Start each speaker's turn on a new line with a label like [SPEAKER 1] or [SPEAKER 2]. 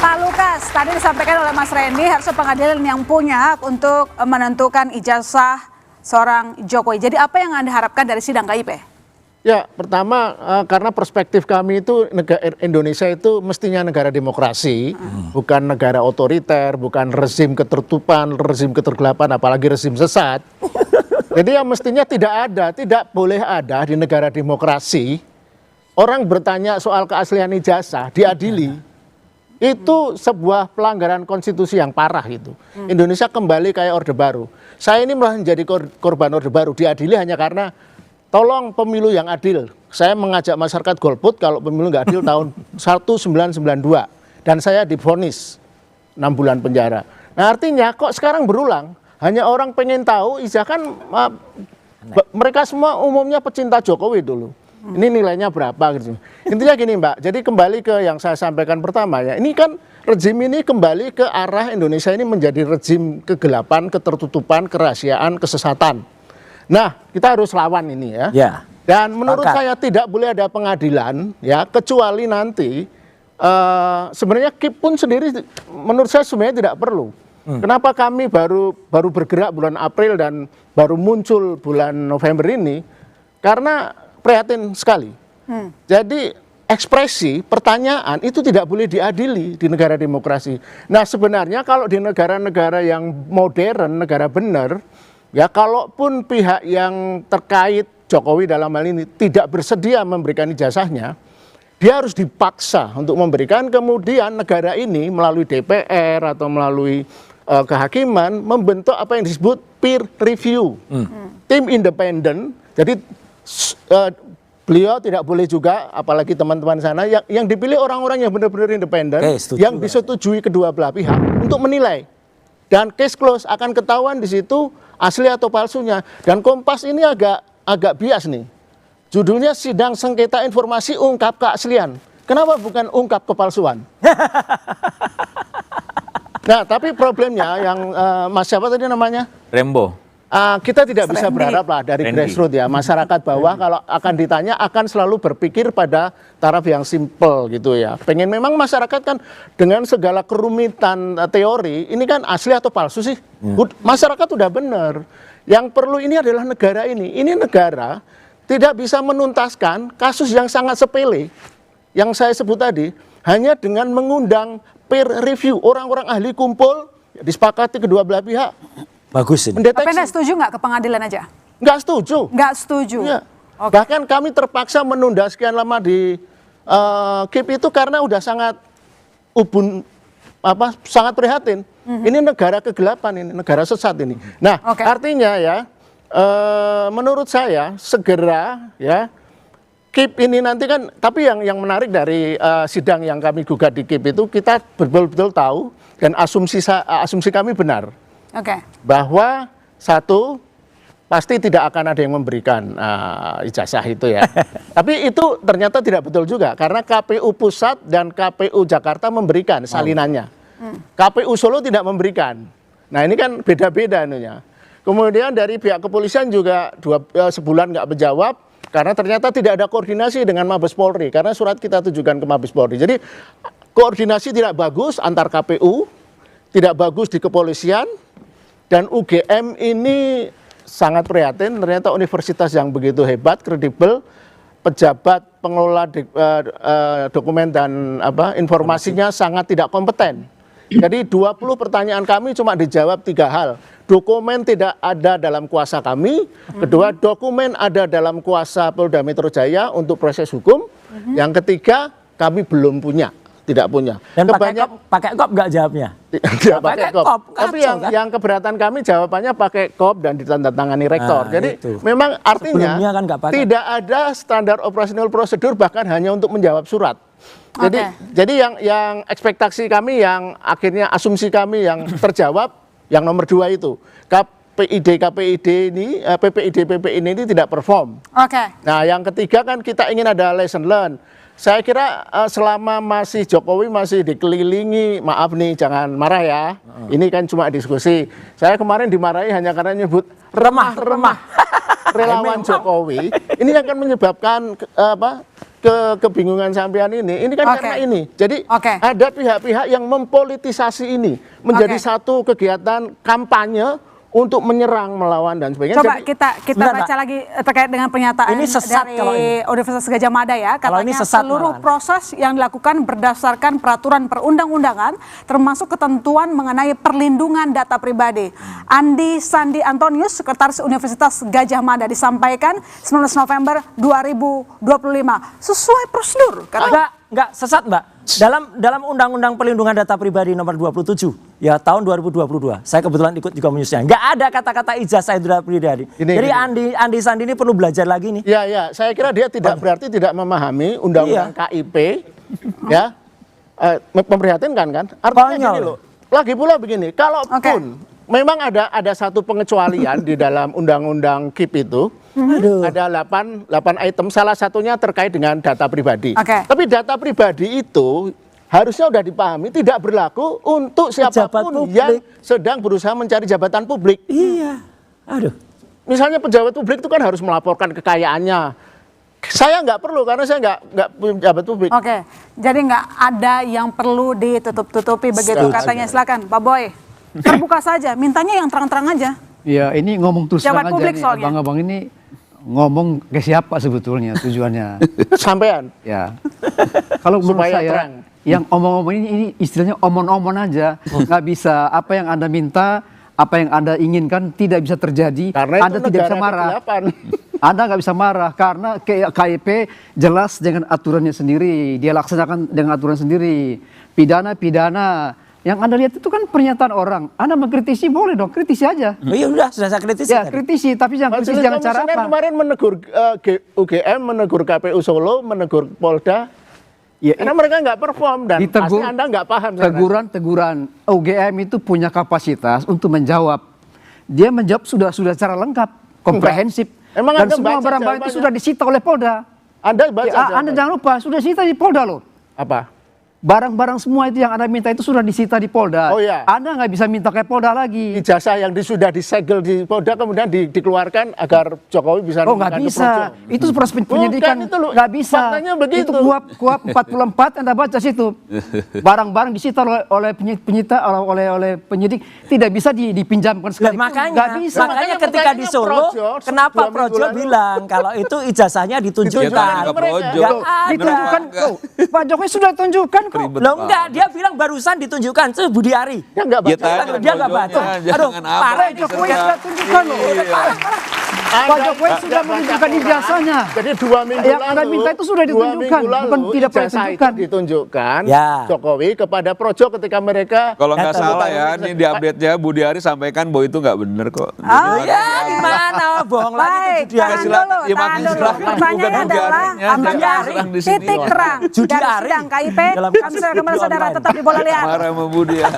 [SPEAKER 1] Pak Lukas, tadi disampaikan oleh Mas Randy, harusnya pengadilan yang punya hak untuk menentukan ijazah seorang Jokowi. Jadi apa yang Anda harapkan dari sidang KIP?
[SPEAKER 2] Ya, pertama karena perspektif kami itu Indonesia itu mestinya negara demokrasi, bukan negara otoriter, bukan rezim ketertutupan, rezim ketergelapan, apalagi rezim sesat. Jadi yang mestinya tidak boleh ada di negara demokrasi, orang bertanya soal keaslian ijazah diadili. Itu sebuah pelanggaran konstitusi yang parah itu. Indonesia kembali kayak Orde Baru. Saya ini malah menjadi korban Orde Baru, diadili hanya karena tolong pemilu yang adil. Saya mengajak masyarakat golput kalau pemilu nggak adil tahun 1992. Dan saya divonis 6 bulan penjara. Nah artinya kok sekarang berulang, hanya orang pengen tahu, kan mereka semua umumnya pecinta Jokowi dulu. Ini nilainya berapa gitu. Intinya gini Mbak, jadi kembali ke yang saya sampaikan pertama ya, ini kan rezim ini kembali ke arah Indonesia ini menjadi rezim kegelapan, ketertutupan, kerahasiaan, kesesatan. Nah, kita harus lawan ini ya. Dan menurut saya tidak boleh ada pengadilan ya, kecuali nanti sebenarnya KIP pun sendiri menurut saya sebenarnya tidak perlu. Kenapa kami baru bergerak bulan April dan baru muncul bulan November ini? Karena prihatin sekali. Jadi ekspresi, pertanyaan itu tidak boleh diadili di negara demokrasi. Nah sebenarnya kalau di negara-negara yang modern, negara benar, ya kalaupun pihak yang terkait Jokowi dalam hal ini tidak bersedia memberikan ijazahnya, dia harus dipaksa untuk memberikan, kemudian negara ini melalui DPR atau melalui kehakiman membentuk apa yang disebut peer review. Tim independen, jadi beliau tidak boleh juga, apalagi teman-teman sana yang dipilih orang-orang yang benar-benar independen, yang disetujui kedua belah pihak untuk menilai. Dan case close, akan ketahuan di situ asli atau palsunya. Dan Kompas ini agak bias nih. Judulnya Sidang Sengketa Informasi Ungkap Keaslian. Kenapa bukan ungkap kepalsuan? Nah, tapi problemnya yang Mas siapa tadi namanya?
[SPEAKER 3] Rembo.
[SPEAKER 2] Kita tidak bisa berharap lah dari grassroots ya, masyarakat bawah kalau akan ditanya akan selalu berpikir pada taraf yang simple gitu ya. Pengen memang masyarakat kan dengan segala kerumitan teori, ini kan asli atau palsu sih? Masyarakat udah benar. Yang perlu ini adalah negara ini. Ini negara tidak bisa menuntaskan kasus yang sangat sepele yang saya sebut tadi hanya dengan mengundang peer review, orang-orang ahli kumpul, disepakati kedua belah pihak.
[SPEAKER 3] Bagus ini.
[SPEAKER 1] Tapi Anda setuju nggak ke pengadilan aja?
[SPEAKER 2] Nggak setuju.
[SPEAKER 1] Nggak setuju?
[SPEAKER 2] Ya. Okay. Bahkan kami terpaksa menunda sekian lama di KIP itu karena udah sangat sangat prihatin. Ini negara kegelapan, ini negara sesat ini. Nah, artinya ya, menurut saya segera ya, KIP ini nanti kan, tapi yang menarik dari sidang yang kami gugat di KIP itu, kita betul-betul tahu dan asumsi kami benar. Bahwa satu, pasti tidak akan ada yang memberikan ijazah itu ya. Tapi itu ternyata tidak betul juga, karena KPU Pusat dan KPU Jakarta memberikan salinannya. KPU Solo tidak memberikan. Nah ini kan beda-beda anunya. Kemudian dari pihak kepolisian juga sebulan nggak menjawab, karena ternyata tidak ada koordinasi dengan Mabes Polri, karena surat kita tujukan ke Mabes Polri. Jadi koordinasi tidak bagus antar KPU, tidak bagus di kepolisian. Dan UGM ini sangat prihatin, ternyata universitas yang begitu hebat, kredibel, pejabat pengelola dokumen dan informasinya sangat tidak kompeten. Jadi 20 pertanyaan kami cuma dijawab 3 hal. Dokumen tidak ada dalam kuasa kami, kedua dokumen ada dalam kuasa Polda Metro Jaya untuk proses hukum, yang ketiga kami belum punya. Tidak punya.
[SPEAKER 3] Dan pakai kop nggak jawabnya?
[SPEAKER 2] Tidak pakai kop. Tapi yang keberatan kami jawabannya pakai kop dan ditandatangani rektor. Jadi memang artinya kan tidak ada standar operasional prosedur bahkan hanya untuk menjawab surat. Jadi yang ekspektasi kami, yang akhirnya asumsi kami yang terjawab, yang nomor 2 itu PPID ini, PPID ini tidak perform. Nah yang ketiga kan kita ingin ada lesson learn. Saya kira selama Jokowi masih dikelilingi, maaf nih jangan marah ya, ini kan cuma diskusi. Saya kemarin dimarahi hanya karena nyebut remah-remah relawan Jokowi. Ini akan menyebabkan kebingungan sampean ini kan
[SPEAKER 1] Oke.
[SPEAKER 2] karena ini. Jadi
[SPEAKER 1] Oke.
[SPEAKER 2] ada pihak-pihak yang mempolitisasi ini menjadi
[SPEAKER 1] Oke.
[SPEAKER 2] satu kegiatan kampanye untuk menyerang, melawan dan sebagainya.
[SPEAKER 1] Coba
[SPEAKER 2] Jadi,
[SPEAKER 1] kita
[SPEAKER 3] Bentar,
[SPEAKER 1] baca lagi terkait dengan pernyataan
[SPEAKER 3] Ini sesat
[SPEAKER 1] dari
[SPEAKER 3] kalau ini.
[SPEAKER 1] Universitas Gadjah Mada ya.
[SPEAKER 3] Kalau ini
[SPEAKER 1] Katanya
[SPEAKER 3] sesat
[SPEAKER 1] seluruh
[SPEAKER 3] malahan.
[SPEAKER 1] proses yang dilakukan berdasarkan peraturan perundang-undangan termasuk ketentuan mengenai perlindungan data pribadi. Andi Sandi Antonius, Sekretaris Universitas Gadjah Mada disampaikan 19 November 2025. Sesuai prosedur.
[SPEAKER 3] Enggak sesat, Mbak. Dalam Undang-Undang Perlindungan Data Pribadi nomor 27 ya tahun 2022. Saya kebetulan ikut juga menyusunnya. Enggak ada kata-kata ijazah data pribadi. Jadi Andi Sandi ini perlu belajar lagi nih.
[SPEAKER 2] ya, saya kira dia berarti tidak memahami undang-undang KIP, ya, memprihatinkan kan? Artinya
[SPEAKER 3] Konyol.
[SPEAKER 2] gini loh. Lagi pula begini, kalaupun memang ada satu pengecualian di dalam undang-undang KIP itu, ada 8 item, salah satunya terkait dengan data pribadi.
[SPEAKER 1] Oke.
[SPEAKER 2] Tapi data pribadi itu harusnya sudah dipahami tidak berlaku untuk siapapun
[SPEAKER 3] publik.
[SPEAKER 2] yang sedang berusaha mencari jabatan publik.
[SPEAKER 3] Iya. Aduh.
[SPEAKER 2] Misalnya pejabat publik itu kan harus melaporkan kekayaannya. Saya nggak perlu karena saya nggak punya pejabat publik.
[SPEAKER 1] Oke, jadi nggak ada yang perlu ditutup-tutupi begitu
[SPEAKER 2] Setuju.
[SPEAKER 1] katanya. Silakan, Pak Boy. Terbuka saja, mintanya yang terang-terang aja.
[SPEAKER 4] Ya ini ngomong terus
[SPEAKER 1] Jabat
[SPEAKER 4] terang aja
[SPEAKER 1] publik
[SPEAKER 4] nih,
[SPEAKER 1] soalnya.
[SPEAKER 4] abang-abang ini ngomong ke siapa sebetulnya tujuannya.
[SPEAKER 2] Sampean.
[SPEAKER 4] Ya, kalau menurut
[SPEAKER 2] Supaya
[SPEAKER 4] saya
[SPEAKER 2] terang.
[SPEAKER 4] yang omong-omong ini istilahnya omong-omong aja, nggak bisa apa yang Anda minta, apa yang Anda inginkan tidak bisa terjadi.
[SPEAKER 2] Karena itu
[SPEAKER 4] Anda tidak bisa
[SPEAKER 2] negara
[SPEAKER 4] marah.
[SPEAKER 2] kegelapan.
[SPEAKER 4] Anda nggak bisa marah karena KIP jelas dengan aturannya sendiri, dia laksanakan dengan aturan sendiri. Pidana. Yang Anda lihat itu kan pernyataan orang. Anda mengkritisi boleh dong, kritisi aja.
[SPEAKER 3] Oh, iya udah sudah saya kritisi.
[SPEAKER 4] Ya
[SPEAKER 3] tadi.
[SPEAKER 4] kritisi, tapi jangan kritisi
[SPEAKER 2] Majelis
[SPEAKER 4] jangan cara
[SPEAKER 2] Komisioner
[SPEAKER 4] apa.
[SPEAKER 2] kemarin menegur UGM, menegur KPU Solo, menegur Polda.
[SPEAKER 4] Ya,
[SPEAKER 2] Karena mereka nggak perform dan
[SPEAKER 4] ditegur,
[SPEAKER 2] pasti Anda nggak paham. saya rasa.
[SPEAKER 4] teguran UGM itu punya kapasitas untuk menjawab. Dia menjawab sudah secara lengkap, komprehensif.
[SPEAKER 2] Emang
[SPEAKER 4] Dan
[SPEAKER 2] Anda
[SPEAKER 4] semua
[SPEAKER 2] baca
[SPEAKER 4] barang-barang itu
[SPEAKER 2] jawabannya?
[SPEAKER 4] sudah disita oleh Polda.
[SPEAKER 2] Anda baca
[SPEAKER 4] Ya, Anda
[SPEAKER 2] jawabannya.
[SPEAKER 4] jangan lupa sudah disita di Polda loh.
[SPEAKER 2] Apa?
[SPEAKER 4] Barang-barang semua itu yang Anda minta itu sudah disita di Polda.
[SPEAKER 2] Oh, iya.
[SPEAKER 4] Anda nggak bisa minta ke Polda lagi.
[SPEAKER 2] Ijazah yang sudah disegel di Polda kemudian dikeluarkan agar Jokowi bisa
[SPEAKER 4] Oh nggak
[SPEAKER 2] menemukan
[SPEAKER 4] bisa,
[SPEAKER 2] Projo.
[SPEAKER 4] itu proses penyidikan
[SPEAKER 2] itu loh,
[SPEAKER 4] nggak bisa.
[SPEAKER 2] faktanya begitu.
[SPEAKER 4] Itu kuap 44 Anda baca situ. Barang-barang disita oleh penyidik tidak bisa dipinjamkan sekali.
[SPEAKER 3] Makanya ketika di
[SPEAKER 2] pertanyaannya
[SPEAKER 3] Solo,
[SPEAKER 2] Projo,
[SPEAKER 3] kenapa
[SPEAKER 2] 2 minggu
[SPEAKER 3] Projo
[SPEAKER 2] lalu.
[SPEAKER 3] bilang kalau itu ijazahnya ditunjukkan?
[SPEAKER 2] Ditunjukkan.
[SPEAKER 5] Projo.
[SPEAKER 3] Nggak ada.
[SPEAKER 4] Ditunjukkan, oh, Pak Jokowi sudah tunjukkan kok.
[SPEAKER 5] Ribet
[SPEAKER 3] Loh enggak,
[SPEAKER 5] banget.
[SPEAKER 3] dia bilang barusan ditunjukkan itu Budi Ari.
[SPEAKER 2] Ya nggak
[SPEAKER 5] Ya
[SPEAKER 2] baca.
[SPEAKER 5] tanya
[SPEAKER 3] Dia nggak baca.
[SPEAKER 5] Projonya,
[SPEAKER 3] Aduh,
[SPEAKER 5] jangan
[SPEAKER 3] parah
[SPEAKER 5] abang
[SPEAKER 3] ini
[SPEAKER 4] Jokowi
[SPEAKER 5] diserang.
[SPEAKER 4] sudah tunjukkan loh.
[SPEAKER 5] Iya.
[SPEAKER 4] Pak Jokowi sudah menunjukkan ijazahnya.
[SPEAKER 2] Jadi 2 minggu
[SPEAKER 4] Yang
[SPEAKER 2] lalu,
[SPEAKER 4] Anda minta itu sudah
[SPEAKER 2] 2
[SPEAKER 4] ditunjukkan,
[SPEAKER 2] minggu lalu,
[SPEAKER 4] bukan tidak pernah
[SPEAKER 2] ijazah
[SPEAKER 4] ditunjukkan.
[SPEAKER 2] itu ditunjukkan
[SPEAKER 3] Ya.
[SPEAKER 2] Jokowi kepada Projo ketika mereka
[SPEAKER 5] Kalau nggak
[SPEAKER 3] Kata
[SPEAKER 5] salah ya, ini di update-nya Budi Ari sampaikan bahwa itu nggak benar kok.
[SPEAKER 1] Oh,
[SPEAKER 3] Ya gimana, bohong lagi
[SPEAKER 1] Baik,
[SPEAKER 3] itu Budi Ari.
[SPEAKER 1] tahan
[SPEAKER 5] silakan.
[SPEAKER 1] dulu,
[SPEAKER 5] Ya,
[SPEAKER 1] tahan
[SPEAKER 5] makanya
[SPEAKER 1] dulu.
[SPEAKER 5] silakan.
[SPEAKER 1] Pertanyaannya
[SPEAKER 5] Bukan Budi
[SPEAKER 1] adalah
[SPEAKER 5] Arinya,
[SPEAKER 1] apakah
[SPEAKER 5] jangan serang di sini.
[SPEAKER 1] titik terang
[SPEAKER 3] Judi
[SPEAKER 1] dari
[SPEAKER 3] Ari
[SPEAKER 1] sidang KIP?
[SPEAKER 3] dalam
[SPEAKER 1] Kami
[SPEAKER 3] kasus
[SPEAKER 1] sudah kembali
[SPEAKER 3] judi
[SPEAKER 1] saudara
[SPEAKER 3] online.
[SPEAKER 1] tetap di Bola Liar.
[SPEAKER 5] Marah sama Budi ya.